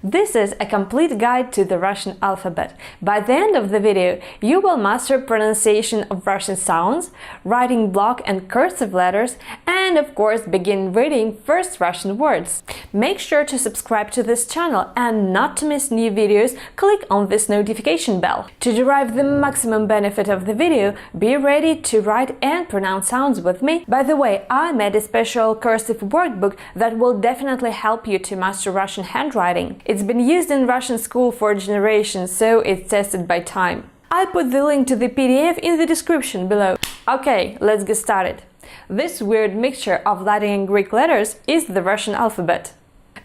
This is a complete guide to the Russian alphabet. By the end of the video, you will master pronunciation of Russian sounds, writing block and cursive letters, and of course begin reading first Russian words. Make sure to subscribe to this channel and not to miss new videos, click on this notification bell. To derive the maximum benefit of the video, be ready to write and pronounce sounds with me. By the way, I made a special cursive workbook that will definitely help you to master Russian handwriting. It's been used in Russian school for generations, so it's tested by time. I put the link to the PDF in the description below. Okay, let's get started. This weird mixture of Latin and Greek letters is the Russian alphabet.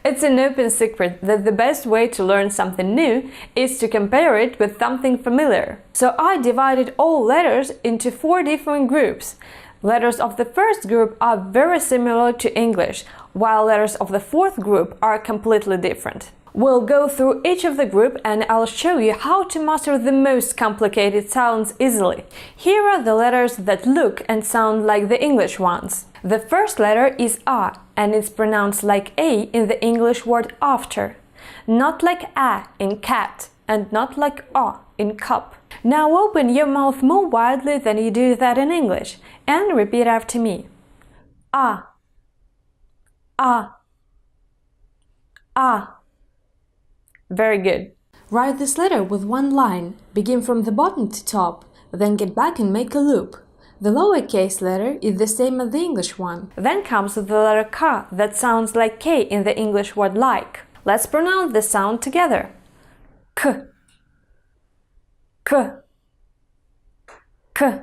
It's an open secret that the best way to learn something new is to compare it with something familiar. So I divided all letters into 4 different groups. Letters of the first group are very similar to English, while letters of the fourth group are completely different. We'll go through each of the group and I'll show you how to master the most complicated sounds easily. Here are the letters that look and sound like the English ones. The first letter is A, and it's pronounced like A in the English word after. Not like A in cat, and not like O in cup. Now open your mouth more widely than you do that in English, and repeat after me. A. A. A. Very good. Write this letter with one line. Begin from the bottom to top, then get back and make a loop. The lowercase letter is the same as the English one. Then comes the letter K that sounds like K in the English word like. Let's pronounce the sound together. K. K. K.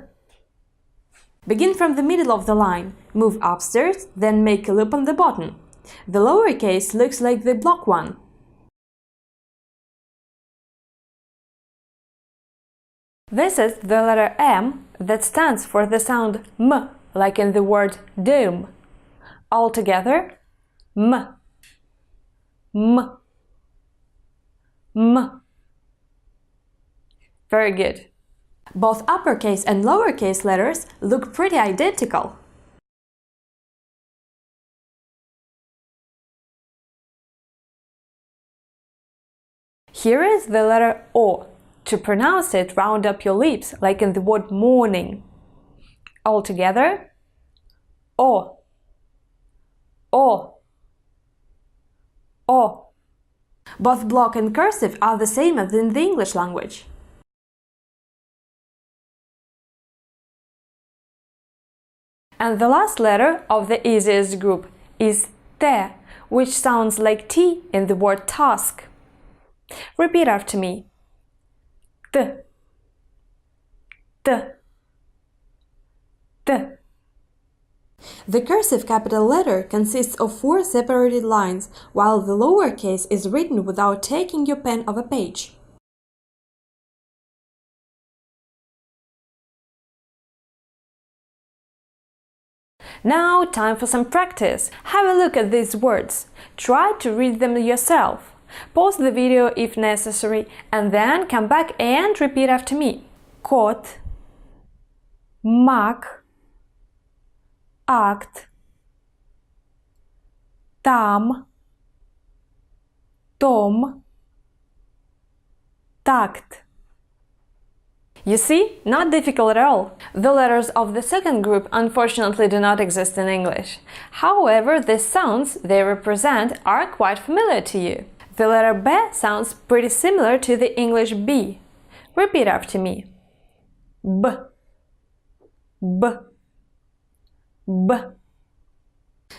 Begin from the middle of the line, move upstairs, then make a loop on the bottom. The lowercase looks like the block one. This is the letter M that stands for the sound M, like in the word dome. All together, M, M, M. Very good. Both uppercase and lowercase letters look pretty identical. Here is the letter O. To pronounce it, round up your lips, like in the word morning. All together, O, O, O. Both block and cursive are the same as in the English language. And the last letter of the easiest group is T, which sounds like T in the word task. Repeat after me. T, T, T. The cursive capital letter consists of 4 separated lines, while the lowercase is written without taking your pen off a page. Now, time for some practice. Have a look at these words. Try to read them yourself. Pause the video if necessary, and then come back and repeat after me. Кот, мак, акт, там, том, такт. You see, not difficult at all. The letters of the second group unfortunately do not exist in English. However, the sounds they represent are quite familiar to you. The letter B sounds pretty similar to the English B. Repeat after me. B, B, B.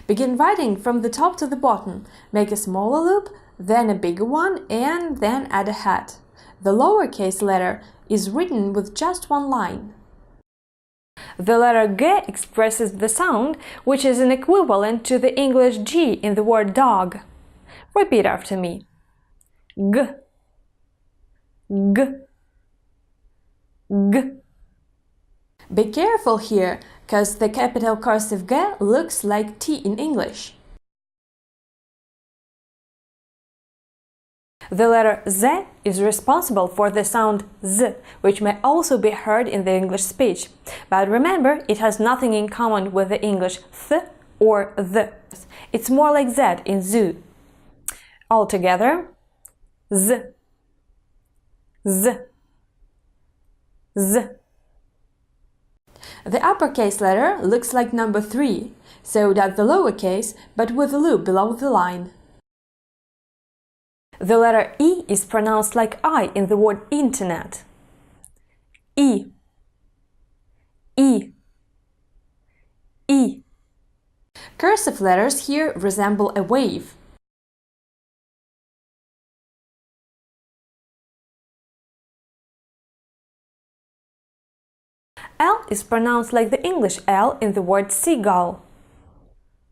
Begin writing from the top to the bottom. Make a smaller loop, then a bigger one, and then add a hat. The lowercase letter is written with just one line. The letter G expresses the sound, which is an equivalent to the English G in the word dog. Repeat after me. G, G, G. Be careful here, cause the capital cursive G looks like T in English. The letter Z is responsible for the sound Z, which may also be heard in the English speech. But remember, it has nothing in common with the English th or the. It's more like Z in zoo. Altogether, Z, Z, Z. The uppercase letter looks like number 3, so does the lowercase, but with a loop below the line. The letter E is pronounced like I in the word internet. E, E, E. Cursive letters here resemble a wave. L is pronounced like the English L in the word seagull.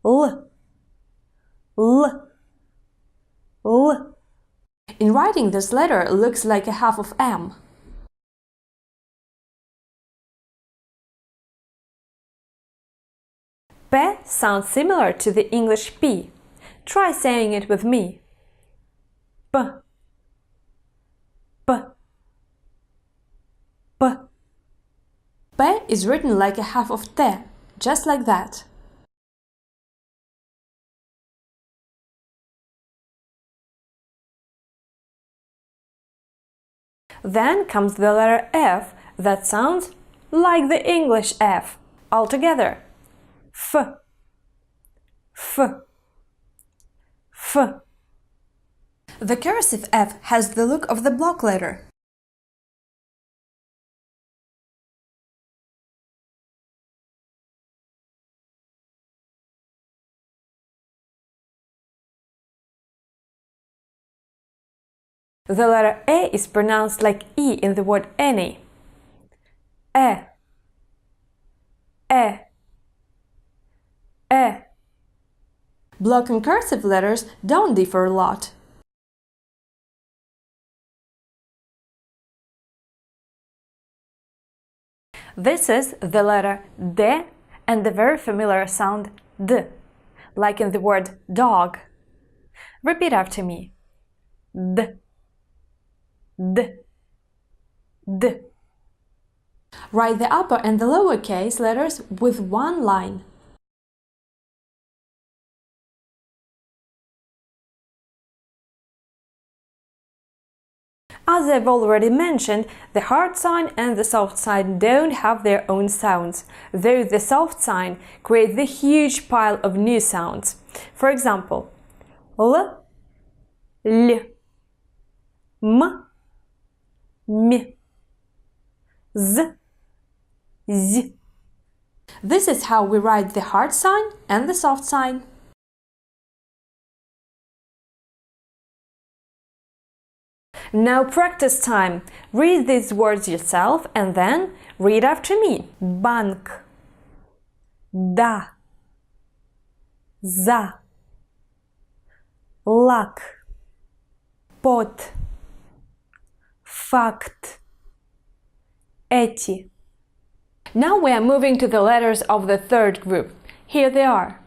L, L, L. In writing, this letter looks like a half of M. P sounds similar to the English P. Try saying it with me. P, P, P. P is written like a half of T, just like that. Then comes the letter F that sounds like the English F. All together. F, F, F. The cursive F has the look of the block letter. The letter E is pronounced like E in the word any. E, E, E. Block and cursive letters don't differ a lot. This is the letter D and the very familiar sound D, like in the word dog. Repeat after me. D, D, D. Write the upper and the lower case letters with one line. As I've already mentioned, the hard sign and the soft sign don't have their own sounds, though the soft sign creates the huge pile of new sounds. For example, L, L, M, M, Z, Z. This is how we write the hard sign and the soft sign. Now practice time. Read these words yourself and then read after me. Банк, да, за, лак, под, факт, эти. Now we are moving to the letters of the third group. Here they are.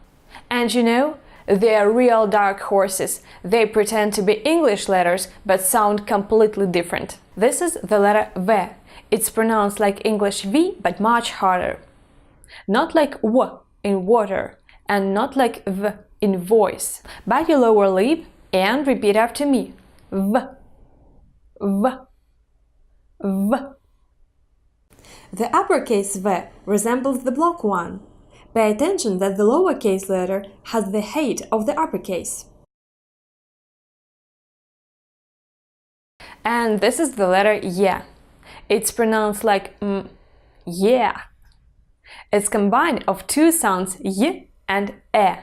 And you know, they are real dark horses. They pretend to be English letters but sound completely different. This is the letter V. It's pronounced like English V but much harder. Not like W in water and not like V in voice. Bite your lower lip and repeat after me. V, V, V. The uppercase V resembles the block one. Pay attention that the lowercase letter has the height of the uppercase. And this is the letter Y. It's pronounced like yeah. It's combined of two sounds Y and E.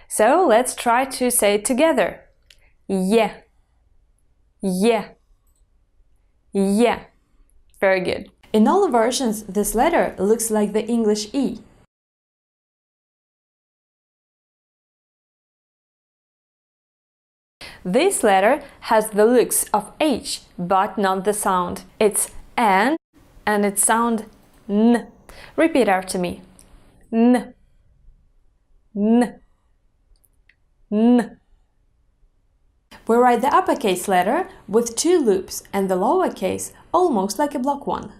So let's try to say it together. Y, Y, Y. Very good. In all versions, this letter looks like the English E. This letter has the looks of H, but not the sound. It's N and it sounds N. Repeat after me. N, N, N. We write the uppercase letter with two loops and the lowercase almost like a block one.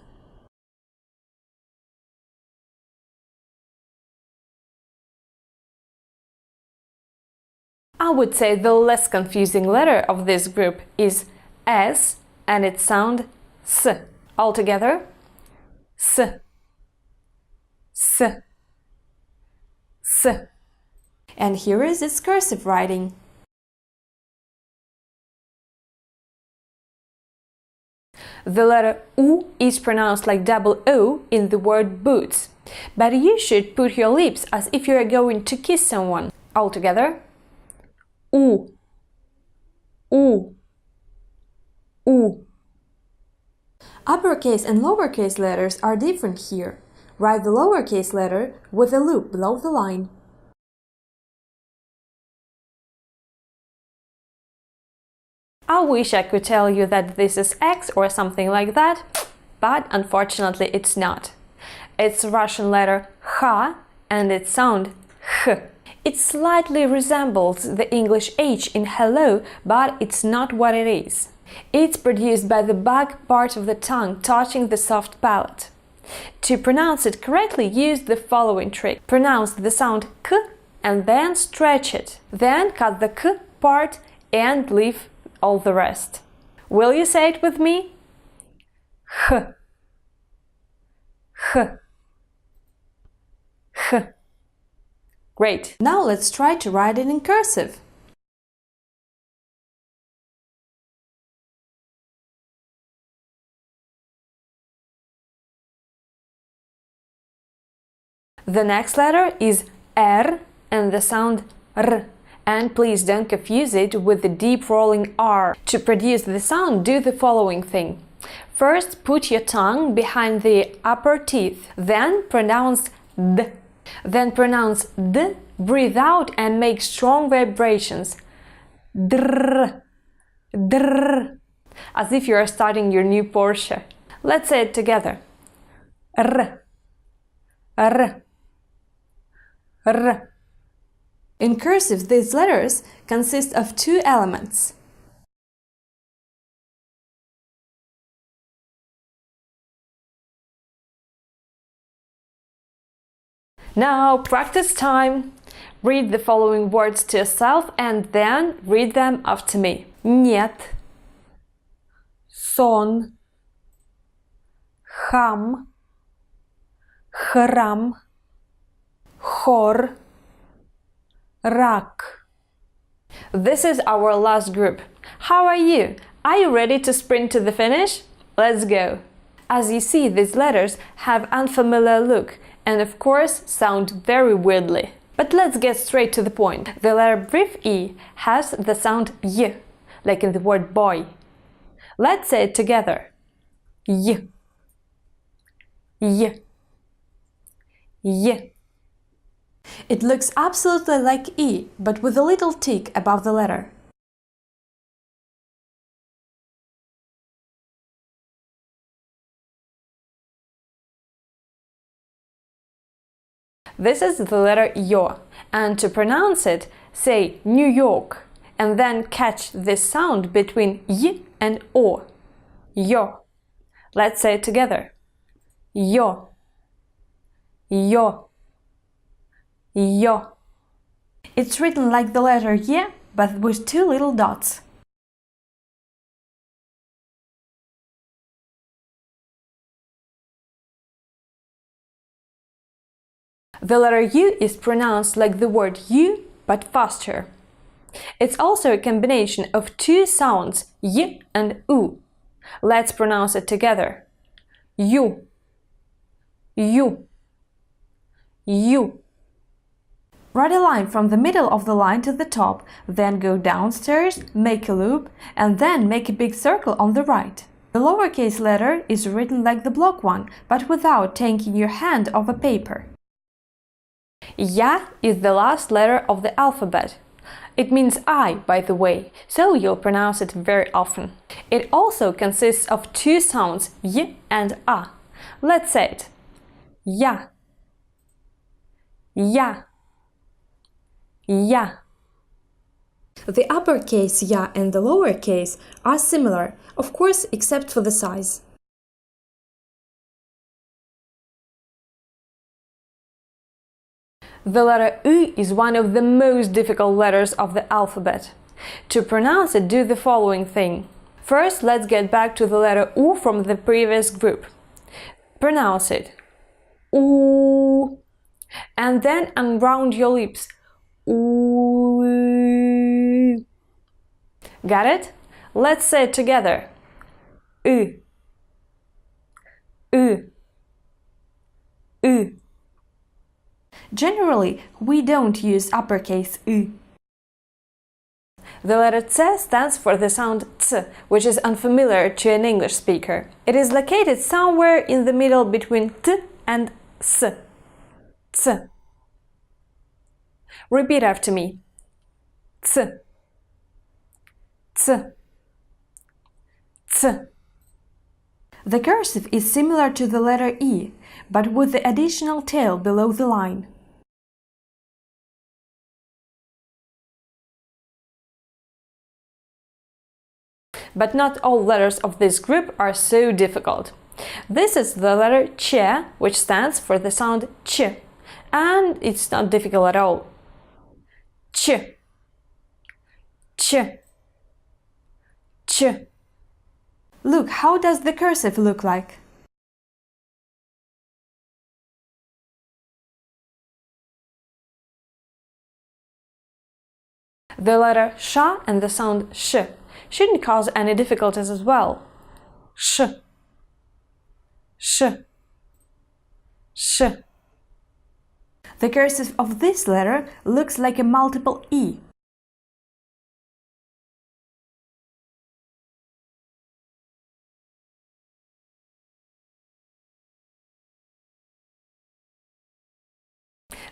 I would say the less confusing letter of this group is S and its sound S. All together, S, S, S. And here is its cursive writing. The letter U is pronounced like double O in the word boots, but you should put your lips as if you are going to kiss someone. All together, U, U, U. Uppercase and lowercase letters are different here. Write the lowercase letter with a loop below the line. I wish I could tell you that this is X or something like that, but unfortunately it's not. It's a Russian letter H and its sound H. It slightly resembles the English H in hello, but it's not what it is. It's produced by the back part of the tongue touching the soft palate. To pronounce it correctly, use the following trick. Pronounce the sound K and then stretch it. Then cut the K part and leave all the rest. Will you say it with me? H, H, H. Great! Now let's try to write it in cursive. The next letter is R and the sound R. And please don't confuse it with the deep rolling R. To produce the sound, do the following thing. First, put your tongue behind the upper teeth, then pronounce D. Then pronounce D, breathe out and make strong vibrations. Drrr, drrr, as if you are starting your new Porsche. Let's say it together. R, R, R. In cursive, these letters consist of two elements. Now, practice time! Read the following words to yourself and then read them after me. Нет, сон, хам, храм, хор, рак. This is our last group. How are you? Are you ready to sprint to the finish? Let's go! As you see, these letters have unfamiliar look and of course sound very weirdly. But let's get straight to the point. The letter brief E has the sound Y, like in the word boy. Let's say it together. Y, Y, Y. It looks absolutely like E, but with a little tick above the letter. This is the letter Yo, and to pronounce it, say New York, and then catch this sound between Y and O. Yo. Let's say it together. Yo, Yo, Yo. It's written like the letter Y, but with two little dots. The letter U is pronounced like the word you, but faster. It's also a combination of two sounds, Y and U. Let's pronounce it together. You, you, you. Write a line from the middle of the line to the top, then go downstairs, make a loop, and then make a big circle on the right. The lowercase letter is written like the block one, but without taking your hand off a paper. Ya is the last letter of the alphabet. It means I, by the way, so you'll pronounce it very often. It also consists of two sounds, Y and A. Let's say it. Ya, Ya, Ya. The uppercase Ya and the lowercase are similar, of course, except for the size. The letter U is one of the most difficult letters of the alphabet. To pronounce it, do the following thing. First, let's get back to the letter U from the previous group. Pronounce it. U. And then unround your lips. U. Got it? Let's say it together. U. U. U. Generally, we don't use uppercase U. The letter C stands for the sound T, which is unfamiliar to an English speaker. It is located somewhere in the middle between T and S. T. Repeat after me. T. T. T. The cursive is similar to the letter E, but with the additional tail below the line. But not all letters of this group are so difficult. This is the letter Ch, which stands for the sound Ch, and it's not difficult at all. Ch. Ch. Ch. Look, how does the cursive look like? The letter Sh and the sound Sh shouldn't cause any difficulties as well. Sh. Sh. Sh. The cursive of this letter looks like a multiple E.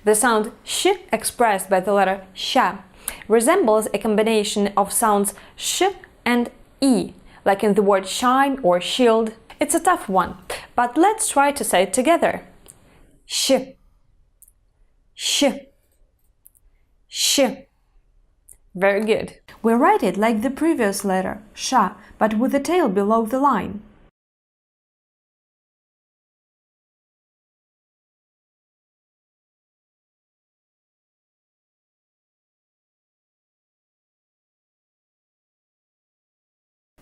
The sound sh expressed by the letter sha resembles a combination of sounds sh and e, like in the word shine or shield. It's a tough one, but let's try to say it together. Sh. Sh. Sh. Very good. We write it like the previous letter, sha, but with the tail below the line.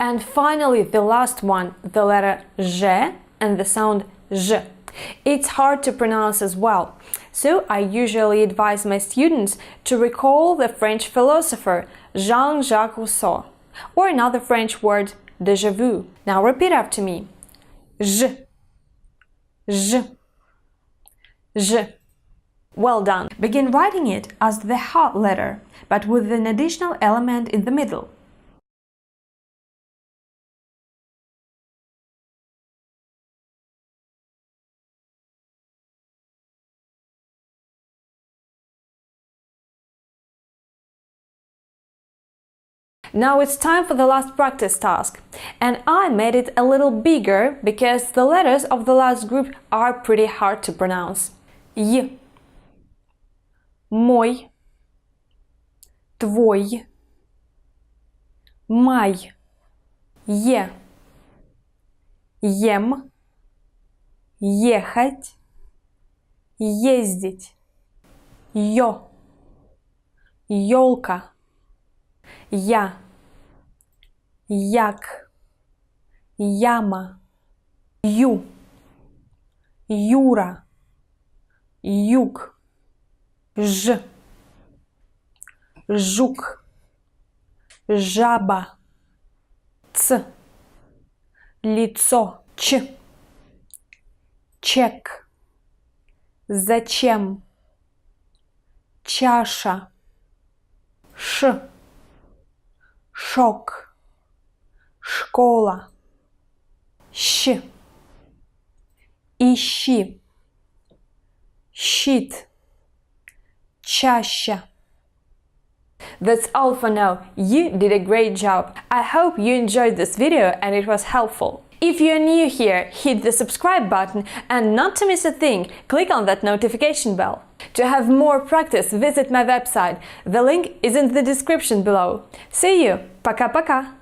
And finally, the last one, the letter Z and the sound Z. It's hard to pronounce as well, so I usually advise my students to recall the French philosopher Jean-Jacques Rousseau, or another French word, déjà vu. Now repeat after me. Z. Z. Z. Well done. Begin writing it as the H letter, but with an additional element in the middle. Now it's time for the last practice task, and I made it a little bigger because the letters of the last group are pretty hard to pronounce. Y, мой, твой, май, е, ем, ехать, ездить, ё, ёлка, я, як, яма, ю, Юра, юг, ж, жук, жаба, ц, лицо, ч, чек, зачем, чаша, ш, шок, школа, щ, ищи, щит, чаща. That's all for now. You did a great job. I hope you enjoyed this video and it was helpful. If you're new here, hit the subscribe button and not to miss a thing, click on that notification bell. To have more practice, visit my website. The link is in the description below. See you! Пока-пока!